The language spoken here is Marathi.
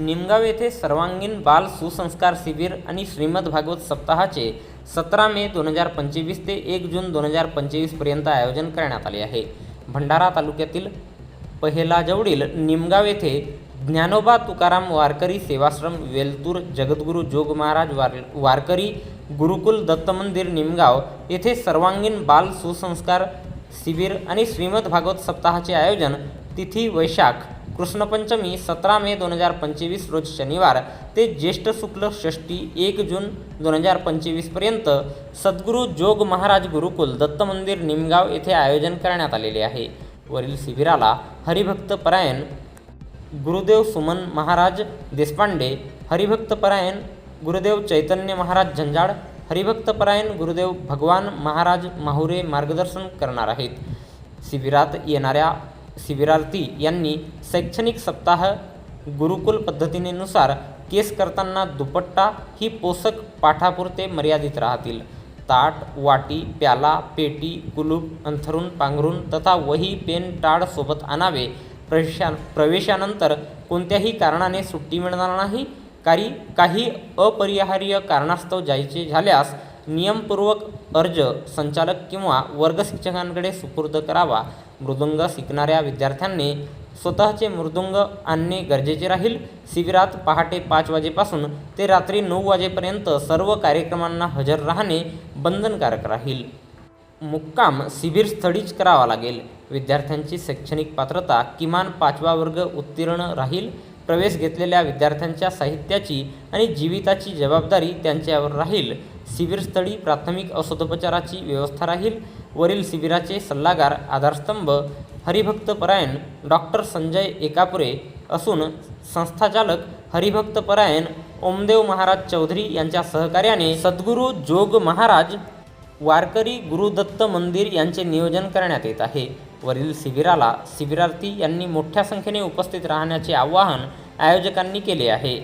निमगाव येथे सर्वांगीण बाल सुसंस्कार शिबिर आणि श्रीमद भागवत सप्ताहाचे 17 मे 2025 ते 1 जून 2025 पर्यंत आयोजन करण्यात आले आहे। भंडारा तालुक्यातील पहिलाजवळील निमगाव येथे ज्ञानोबा तुकाराम वारकरी सेवाश्रम, वेलतूर जगद्गुरू जोग महाराज वारकरी गुरुकुल दत्त मंदिर निमगाव येथे सर्वांगीण बाल सुसंस्कार शिबिर आणि श्रीमद भागवत सप्ताहाचे आयोजन तिथी वैशाख कृष्ण पंचमी 17 मे 2025 रोज शनिवार ते ज्येष्ठ शुक्ल षष्ठी 1 जून 2025 पर्यंत सद्गुरू जोग महाराज गुरुकुल दत्त मंदिर निमगाव येथे आयोजन करण्यात आलेले आहे। वरील शिबिराला हरिभक्तपरायण गुरुदेव सुमन महाराज देशपांडे, हरिभक्तपरायण गुरुदेव चैतन्य महाराज झंजाड, हरिभक्तपरायण गुरुदेव भगवान महाराज माहुरे मार्गदर्शन करणार आहेत। शिबिरात येणाऱ्या शिबिरार्थी यांनी शैक्षणिक सप्ताह गुरुकुल पद्धतीनुसार केस करताना दुपट्टा ही पोषक पाठापुरते मर्यादित राहतील। ताट, वाटी, प्याला, पेटी, कुलूप, अंथरूण, पांघरूण तथा वही, पेन, टाळ सोबत आणावे। प्रवेशानंतर कोणत्याही कारणाने सुट्टी मिळणार नाही। काही अपरिहार्य कारणास्तव जायचे झाल्यास नियमपूर्वक अर्ज संचालक किंवा वर्ग शिक्षकांकडे सुपूर्द करावा। मृदुंग शिकणाऱ्या विद्यार्थ्यांनी स्वतःचे मृदुंग आणणे गरजेचे राहील। शिबिरात पहाटे 5 वाजेपासून ते रात्री 9 वाजेपर्यंत सर्व कार्यक्रमांना हजर राहणे बंधनकारक राहील। मुक्काम शिबिरस्थळीच करावा लागेल। विद्यार्थ्यांची शैक्षणिक पात्रता किमान 5वा वर्ग उत्तीर्ण राहील। प्रवेश घेतलेल्या विद्यार्थ्यांच्या साहित्याची आणि जीविताची जबाबदारी त्यांच्यावर राहील। शिबिरस्थळी प्राथमिक औषधोपचाराची व्यवस्था राहील। वरील शिबिराचे सल्लागार आधारस्तंभ हरिभक्तपरायण डॉक्टर संजय एकापुरे असून संस्थाचालक हरिभक्तपरायण ओमदेव महाराज चौधरी यांच्या सहकार्याने सद्गुरू जोग महाराज वारकरी गुरुदत्त मंदिर यांचे नियोजन करण्यात येत आहे। वरील शिबिराला शिबिरार्थी यांनी मोठ्या संख्येने उपस्थित राहण्याचे आवाहन आयोजकांनी केले आहे।